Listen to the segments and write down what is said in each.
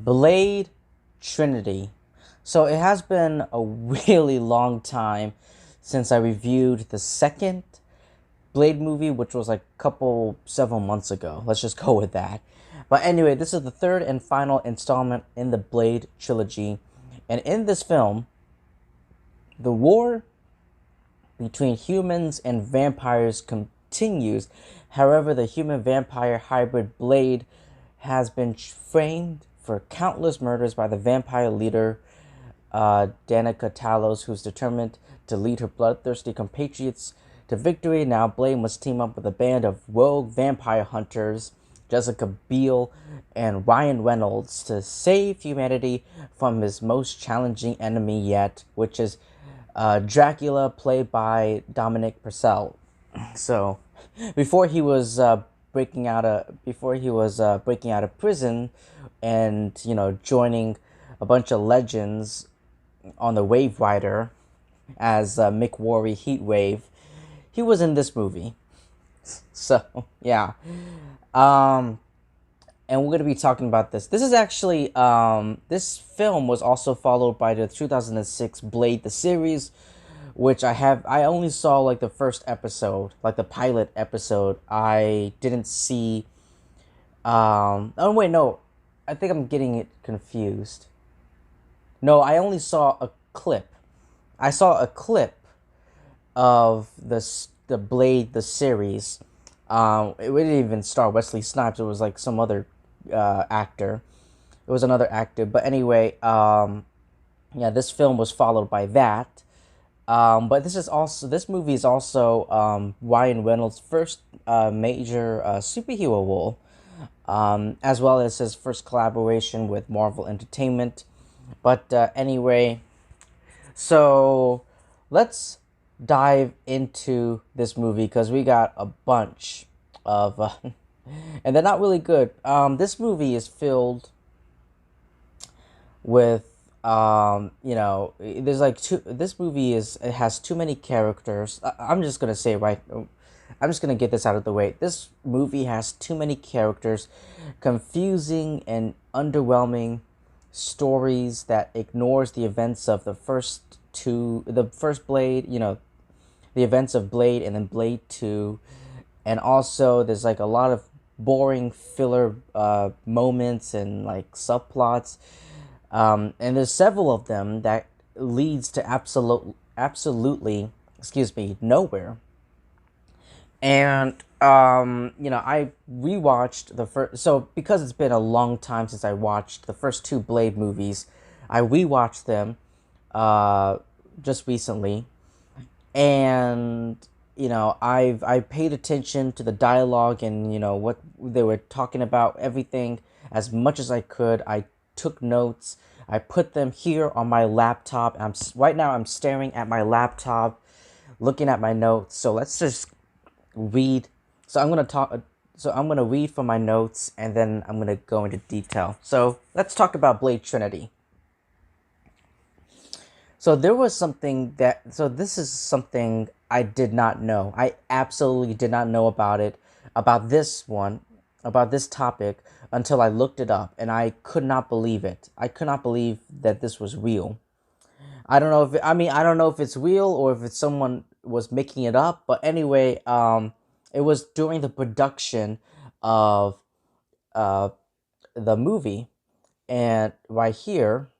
Blade Trinity. So it has been a really long time since I reviewed the second Blade movie, which was like several months ago. Let's just go with that. But anyway, this is the third and final installment in the Blade trilogy. And in this film, the war between humans and vampires continues. However, the human vampire hybrid Blade has been framed for countless murders by the vampire leader Danica Talos, who's determined to lead her bloodthirsty compatriots to victory. Now, Blade must team up with a band of rogue vampire hunters, Jessica Biel and Ryan Reynolds, to save humanity from his most challenging enemy yet, which is Dracula, played by Dominic Purcell. So, before he was breaking out of prison, and joining a bunch of legends on the Wave Rider as Mick Worry Heatwave, he was in this movie. So yeah, and we're gonna be talking about this. This is actually this film was also followed by the 2006 Blade the series, which I only saw like the first episode, like the pilot episode. I didn't see. Oh wait, no, I think I'm getting it confused. No, I only saw a clip. I saw a clip of the Blade the series. It didn't even star Wesley Snipes. It was like some other actor. It was another actor. But anyway, yeah, this film was followed by that. But this movie is also Ryan Reynolds' first major superhero role, as well as his first collaboration with Marvel Entertainment. But anyway, so let's dive into this movie because we got a bunch of, and they're not really good. This movie is filled with, there's like this movie it has too many characters. I'm just gonna say right. I'm just gonna get this out of the way. This movie has too many characters, confusing and underwhelming stories that ignores the events of the first Blade, the events of Blade and then Blade 2. And also there's like a lot of boring filler moments and like subplots. And there's several of them that leads to absolutely, nowhere. And I rewatched the first. So because it's been a long time since I watched the first two Blade movies, I rewatched them just recently, and I paid attention to the dialogue and what they were talking about, everything as much as I could. I took notes. I put them here on my laptop. Right now I'm staring at my laptop, looking at my notes. So let's just read. So I'm gonna read from my notes and then I'm gonna go into detail. So let's talk about Blade Trinity. So there was something this is something I did not know. I absolutely did not know about this topic until I looked it up, and I could not believe it. I could not believe that this was real. I don't know if it's real or if it's someone was making it up, but anyway, it was during the production of the movie, and right here,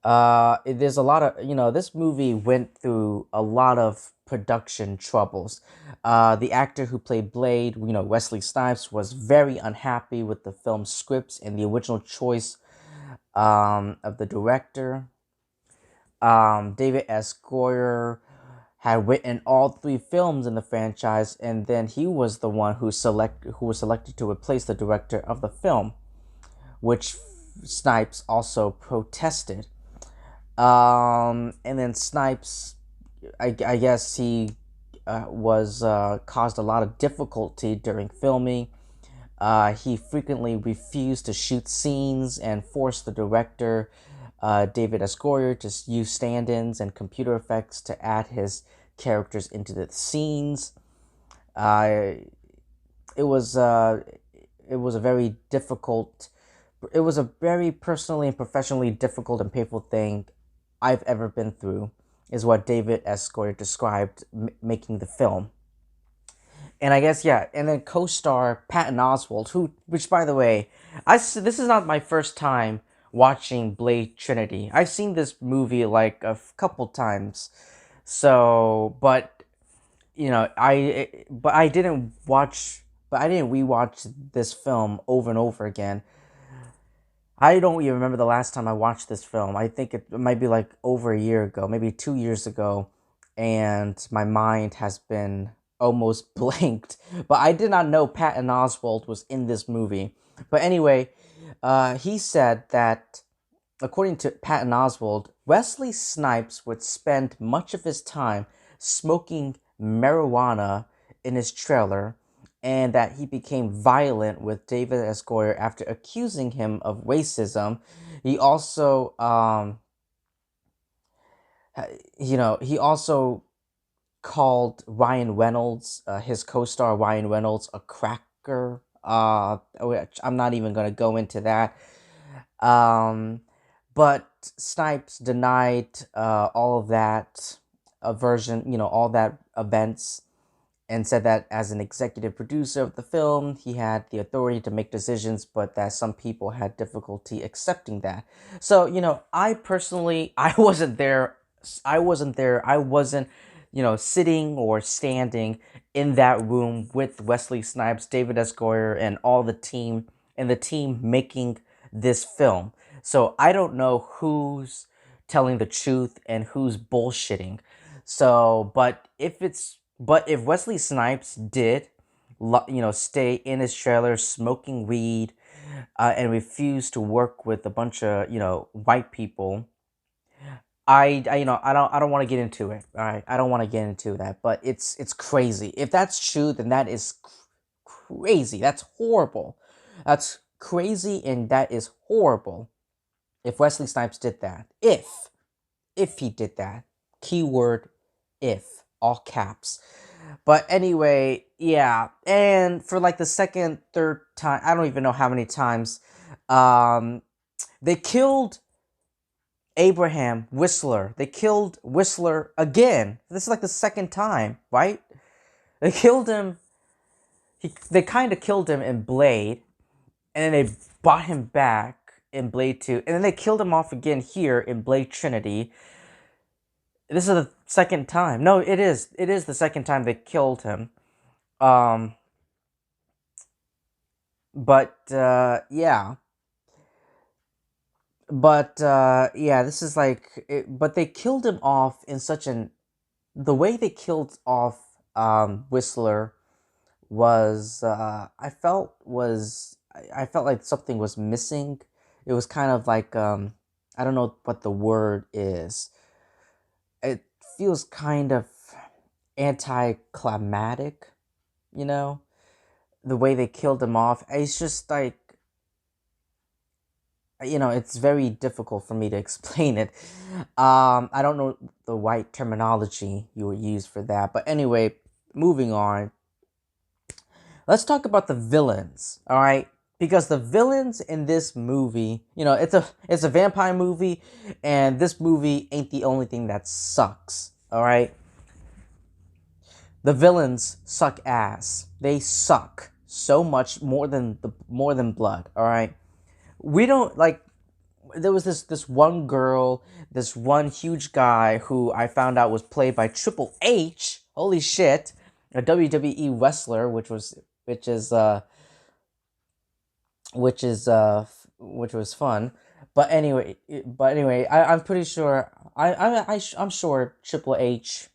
there's a lot of, this movie went through a lot of production troubles. The actor who played Blade, Wesley Snipes, was very unhappy with the film's scripts and the original choice of the director. David S. Goyer had written all three films in the franchise, and then he was the one who was selected to replace the director of the film, which Snipes also protested. And then Snipes, I guess he was caused a lot of difficulty during filming. He frequently refused to shoot scenes and forced the director, David S. Goyer, to use stand-ins and computer effects to add his characters into the scenes. It was a very difficult it was a very personally and professionally difficult and painful thing I've ever been through, is what David S. Goyer described making the film. And I guess, yeah, and then co-star Patton Oswalt, which by the way, this is not my first time watching Blade Trinity. I've seen this movie like a couple times. So, but I didn't rewatch this film over and over again. I don't even remember the last time I watched this film. I think it might be like over a year ago, maybe 2 years ago, and my mind has been almost blanked. But I did not know Patton Oswalt was in this movie. But anyway, he said that, according to Patton Oswalt, Wesley Snipes would spend much of his time smoking marijuana in his trailer, and that he became violent with David S. Goyer after accusing him of racism. He also, he also called Ryan Reynolds, his co-star Ryan Reynolds, a cracker. Which I'm not even gonna go into that. But Snipes denied all of that all that events, and said that as an executive producer of the film, he had the authority to make decisions, but that some people had difficulty accepting that. So, I personally, I wasn't there. I wasn't there. I wasn't, sitting or standing in that room with Wesley Snipes, David S. Goyer, and all the team, making this film. So I don't know who's telling the truth and who's bullshitting. So, but if Wesley Snipes did, stay in his trailer smoking weed, and refuse to work with a bunch of, white people, I don't want to get into it. All right, I don't want to get into that, but it's crazy. If that's true, then that is crazy. That's horrible. That's crazy, and that is horrible. If Wesley Snipes did that, if he did that, keyword if, all caps. But anyway, yeah, and for like the second, third time, I don't even know how many times, they killed Abraham Whistler. They killed Whistler again. This is like the second time, right? They killed him. They kind of killed him in Blade, and then they brought him back in Blade 2, and then they killed him off again here in Blade Trinity. This is the second time. No, it is. It is the second time they killed him. Yeah. But yeah, this is but they killed him off in such an the way they killed off Whistler was I felt like something was missing. It was kind of like I don't know what the word is. It feels kind of anticlimactic, the way they killed him off. It's just like, it's very difficult for me to explain it. I don't know the right terminology you would use for that. But anyway, moving on. Let's talk about the villains, all right? Because the villains in this movie, it's a vampire movie, and this movie ain't the only thing that sucks, all right? The villains suck ass. They suck so much more than blood, all right? We don't there was this one girl, this one huge guy who I found out was played by Triple H. Holy shit, a WWE wrestler, which was fun. But anyway, I'm pretty sure I'm sure Triple H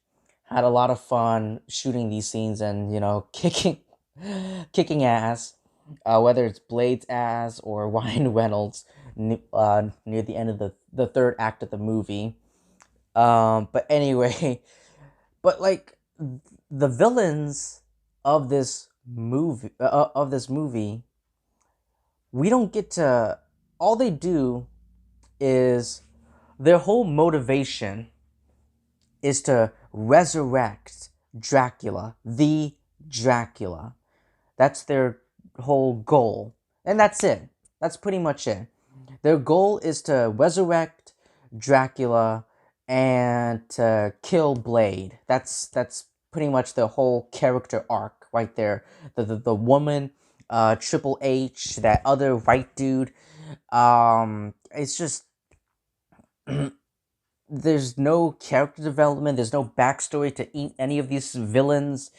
had a lot of fun shooting these scenes and kicking ass, whether it's Blade's ass or Ryan Reynolds near the end of the third act of the movie. But anyway, but the villains of this movie, we don't get to. All they do is their whole motivation is to resurrect Dracula, the Dracula. That's their whole goal, and that's it. That's pretty much it. Their goal is to resurrect Dracula and to kill Blade. That's pretty much the whole character arc right there. The woman, Triple H, that other white dude. It's just there's no character development. There's no backstory to any of these villains.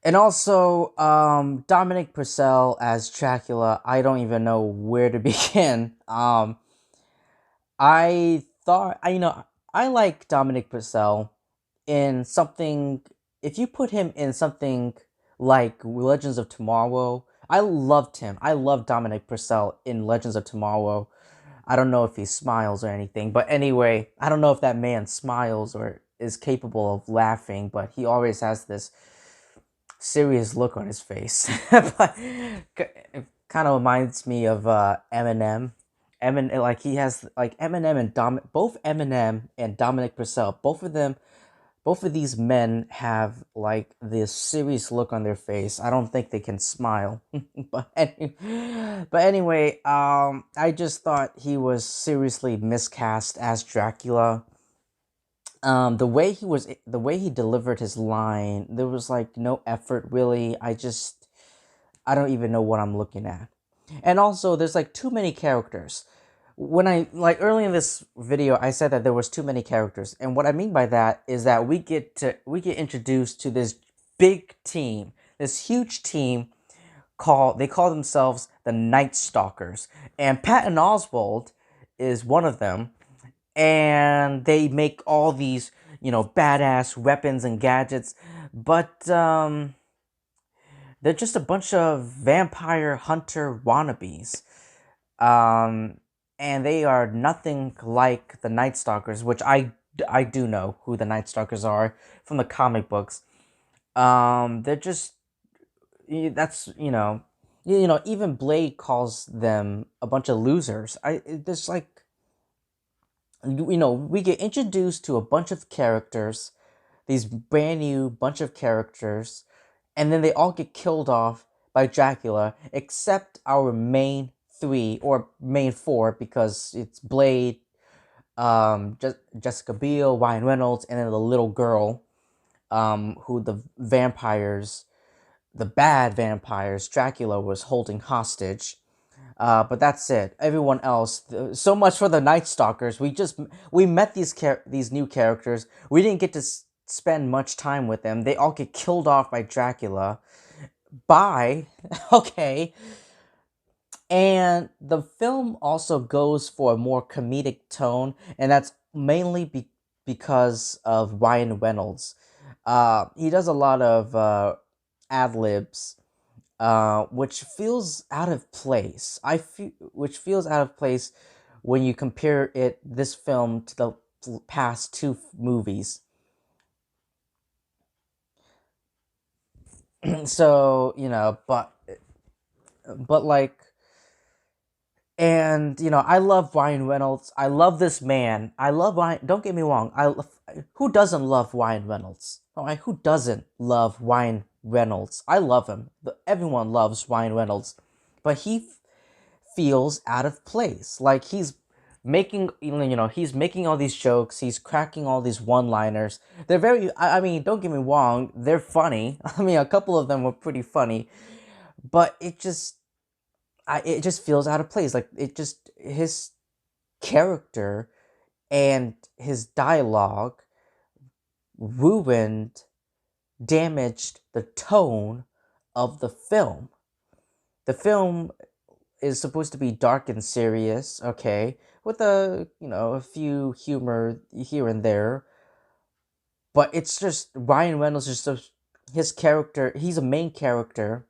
And also, Dominic Purcell as Dracula, I don't even know where to begin. I thought, I like Dominic Purcell in something. If you put him in something like Legends of Tomorrow, I loved him. I loved Dominic Purcell in Legends of Tomorrow. I don't know if he smiles or anything, but anyway, I don't know if that man smiles or is capable of laughing, but he always has this serious look on his face. But it kind of reminds me of Eminem. Eminem, like he has like Eminem and both Eminem and Dominic Purcell, both of these men have like this serious look on their face. I don't think they can smile. But anyway, I just thought he was seriously miscast as Dracula. The way he delivered his line, there was like no effort really. I don't even know what I'm looking at. And also, there's like too many characters. When I like early in this video, I said that there was too many characters, and what I mean by that is that we get introduced to this big team, this huge team they call themselves the Night Stalkers, and Patton Oswalt is one of them, and they make all these badass weapons and gadgets, but they're just a bunch of vampire hunter wannabes. Um, and they are nothing like the Night Stalkers, which I do know who the Night Stalkers are from the comic books. They're just that's even Blade calls them a bunch of losers. There's like we get introduced to a bunch of characters, these brand new bunch of characters, and then they all get killed off by Dracula, except our main three or main four, because it's Blade, Jessica Biel, Ryan Reynolds, and then the little girl, who the bad vampires, Dracula was holding hostage. But that's it. Everyone else, so much for the Night Stalkers. We met these new characters. We didn't get to spend much time with them. They all get killed off by Dracula. Bye. Okay. And the film also goes for a more comedic tone, and that's mainly because of Ryan Reynolds. He does a lot of ad libs, which feels out of place. Which feels out of place when you compare this film to the past two movies. So but like, and I love Ryan Reynolds. I love this man. I love Ryan. Don't get me wrong. Who doesn't love Ryan Reynolds? All right, who doesn't love Ryan Reynolds? I love him. Everyone loves Ryan Reynolds, but he feels out of place. Like he's making he's making all these jokes. He's cracking all these one-liners. They're very. I mean, don't get me wrong. They're funny. I mean, a couple of them were pretty funny, but it just feels out of place. Like his character and his dialogue damaged the tone of the film. The film is supposed to be dark and serious, okay, with a few humor here and there, but it's just Ryan Reynolds his character. He's a main character,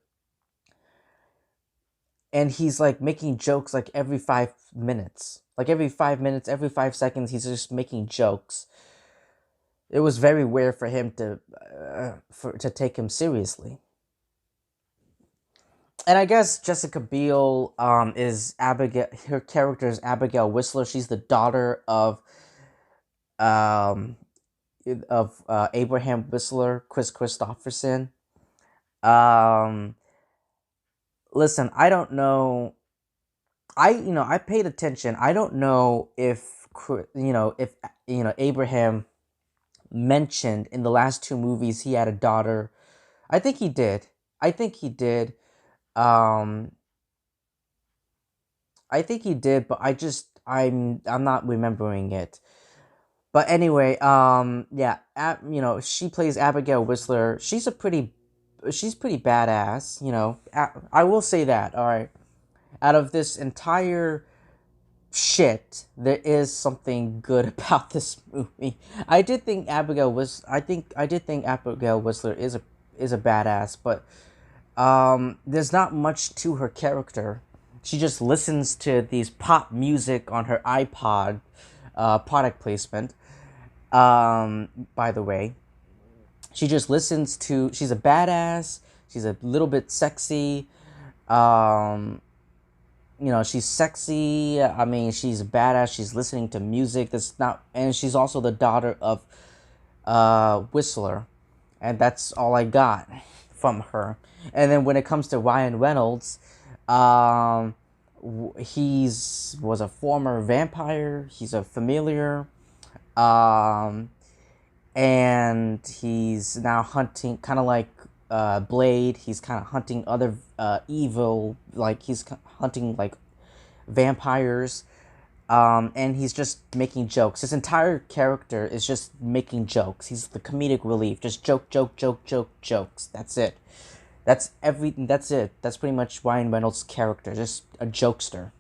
and he's like making jokes like every 5 minutes. Like every 5 minutes, every 5 seconds, he's just making jokes. It was very rare for him to take him seriously. And I guess Jessica Biel is Abigail. Her character is Abigail Whistler. She's the daughter um Abraham Whistler, Chris Christopherson. Um, Listen, I don't know I paid attention. I don't know if Abraham mentioned in the last two movies he had a daughter. I think he did. I think he did. Um, I think he did, but I'm not remembering it. But anyway, yeah, she plays Abigail Whistler. She's pretty badass. I will say that. All right, out of this entire shit, there is something good about this movie. I did think Abigail Whistler is a badass, but there's not much to her character. She just listens to these pop music on her iPod, product placement. By the way, she just listens to. She's a badass. She's a little bit sexy. Um, she's sexy. I mean, she's a badass. She's listening to music that's not, and she's also the daughter of Whistler, and that's all I got from her. And then when it comes to Ryan Reynolds, um, he's was a former vampire. He's a familiar, um, and he's now hunting, kind of like Blade. He's kind of hunting other evil, like he's hunting like vampires. And he's just making jokes. His entire character is just making jokes. He's the comedic relief. Just jokes. That's it. That's everything. That's it. That's pretty much Ryan Reynolds' character. Just a jokester.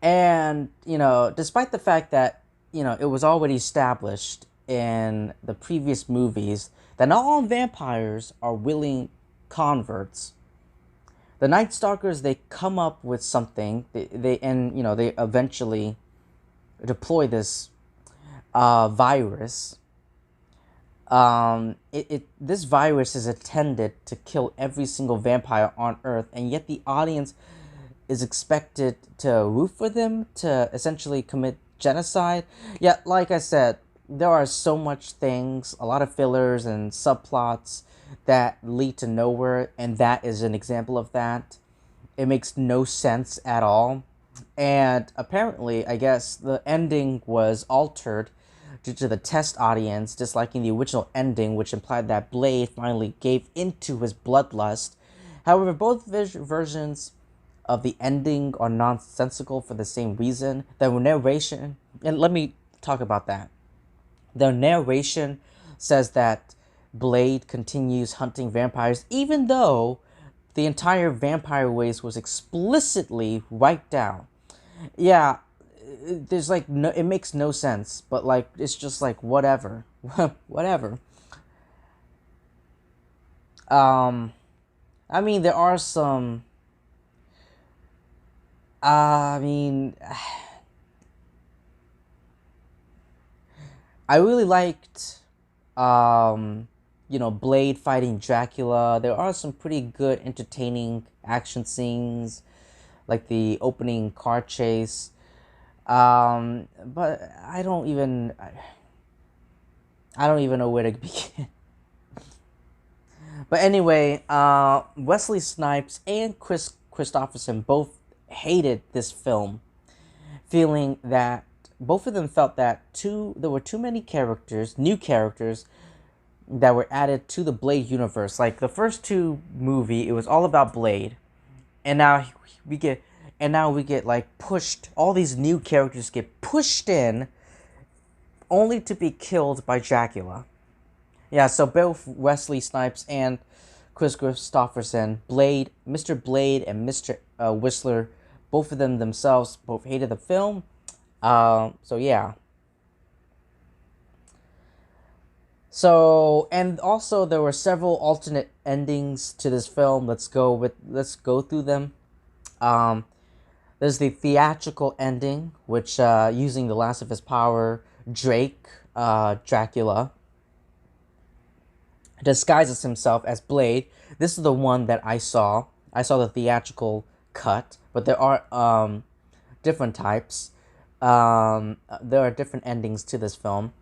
And, despite the fact that, it was already established in the previous movies that not all vampires are willing converts, the Night Stalkers, they come up with something. They eventually deploy this virus. This virus is intended to kill every single vampire on Earth, and yet the audience is expected to root for them to essentially commit genocide. Yeah, like I said, there are so much things, a lot of fillers and subplots that lead to nowhere, and that is an example of that. It makes no sense at all. And apparently, I guess the ending was altered due to the test audience disliking the original ending, which implied that Blade finally gave into his bloodlust. However, both versions of the ending are nonsensical for the same reason. The narration, and let me talk about that. The narration says that Blade continues hunting vampires, even though the entire vampire race was explicitly wiped out. Yeah, there's like no, it makes no sense, but like it's just like whatever, whatever. Um, I mean there are some. I mean, I really liked, Blade fighting Dracula. There are some pretty good, entertaining action scenes, like the opening car chase. But I don't even know where to begin. But anyway, Wesley Snipes and Christopherson both hated this film, feeling that both of them felt that there were too many new characters that were added to the Blade universe. Like the first two movie, it was all about Blade, and now we get like pushed. All these new characters get pushed in, only to be killed by Dracula. Yeah, so both Wesley Snipes and Chris Christopherson, Mr. Blade and Mr. Whistler, both of them themselves both hated the film. So yeah. So, and also there were several alternate endings to this film. Let's go through them. Um, there's the theatrical ending, which using the last of his power, Dracula, disguises himself as Blade. This is the one that I saw. I saw the theatrical cut, but there are different types. There are different endings to this film.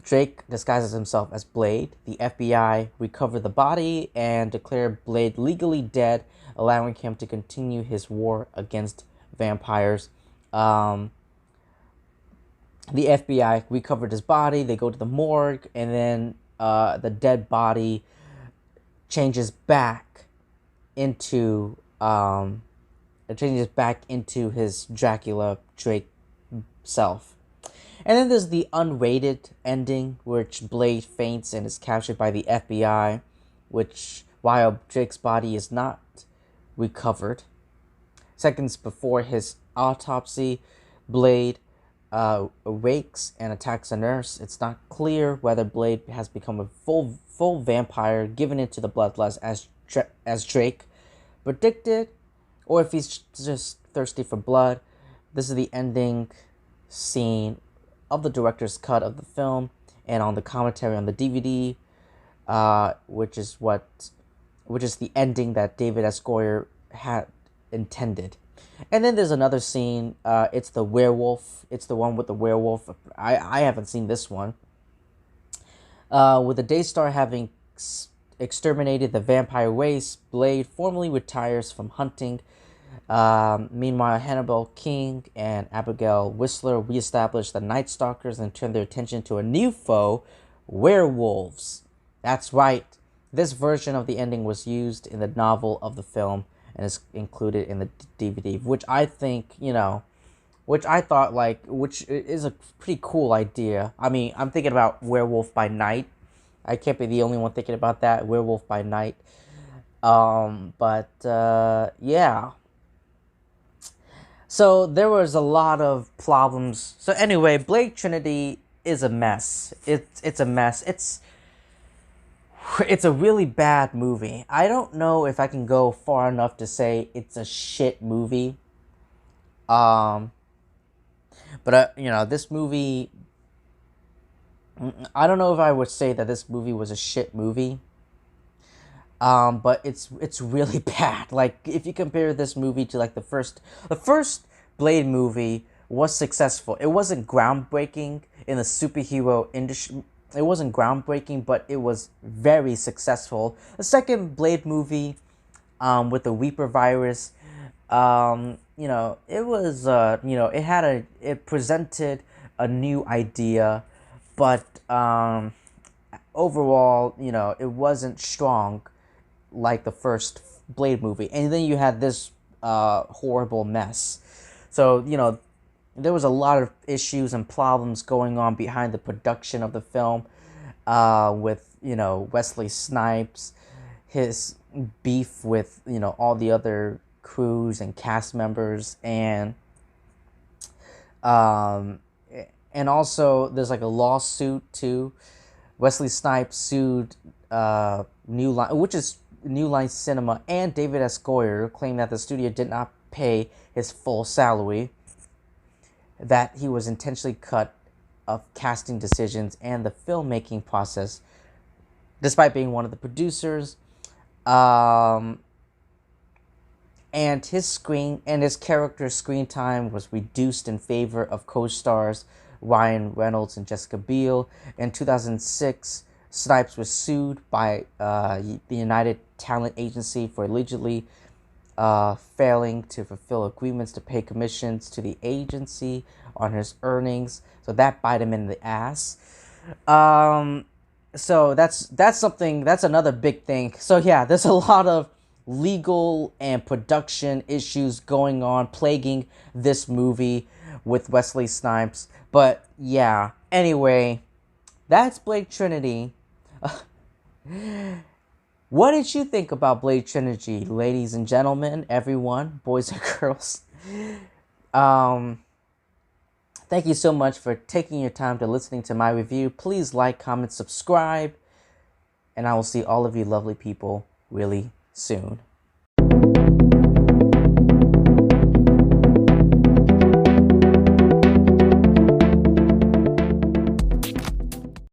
Drake disguises himself as Blade. The FBI recover the body and declare Blade legally dead, allowing him to continue his war against vampires. The FBI recovered his body. They go to the morgue, and then the dead body changes back into his Dracula Drake self. And then there's the unrated ending, which Blade faints and is captured by the FBI, while Drake's body is not recovered. Seconds before his autopsy, Blade awakes and attacks a nurse. It's not clear whether Blade has become a full vampire, given into the bloodlust as Drake predicted, or if he's just thirsty for blood. This is the ending scene of the director's cut of the film, and on the commentary on the DVD, which is the ending that David S. Goyer had intended. And then there's another scene. It's the werewolf. It's the one with the werewolf. I haven't seen this one. With the Daystar having exterminated the vampire race, Blade formally retires from hunting. Meanwhile, Hannibal King and Abigail Whistler reestablish the Night Stalkers and turn their attention to a new foe, werewolves. That's right. This version of the ending was used in the novel of the film and is included in the DVD, which I think, which is a pretty cool idea. I mean, I'm thinking about Werewolf by Night. I can't be the only one thinking about that, Werewolf by Night. Yeah. So there was a lot of problems. So anyway, Blade Trinity is a mess. It's a mess. It's a really bad movie. I don't know if I can go far enough to say it's a shit movie. But this movie, I don't know if I would say that this movie was a shit movie. But it's really bad. Like, if you compare this movie to like the first Blade movie was successful. It wasn't groundbreaking in the superhero industry. It wasn't groundbreaking, but it was very successful. The second Blade movie, with the Reaper virus, it presented a new idea, but overall, it wasn't strong like the first Blade movie. And then you had this horrible mess. So, there was a lot of issues and problems going on behind the production of the film, with, Wesley Snipes, his beef with, all the other crews and cast members, and also there's like a lawsuit too. Wesley Snipes sued New Line Cinema and David S. Goyer, claimed that the studio did not pay his full salary, that he was intentionally cut of casting decisions and the filmmaking process, despite being one of the producers. And his character's screen time was reduced in favor of co-stars Ryan Reynolds and Jessica Biel. In 2006, Snipes was sued by the United Talent Agency for allegedly failing to fulfill agreements to pay commissions to the agency on his earnings. So that bite him in the ass. So that's another big thing. So yeah, there's a lot of legal and production issues going on, plaguing this movie with Wesley Snipes. But yeah, anyway, that's Blade Trinity. What did you think about Blade Trinity, ladies and gentlemen, everyone, boys and girls? Thank you so much for taking your time to listening to my review. Please like, comment, subscribe, and I will see all of you lovely people really soon.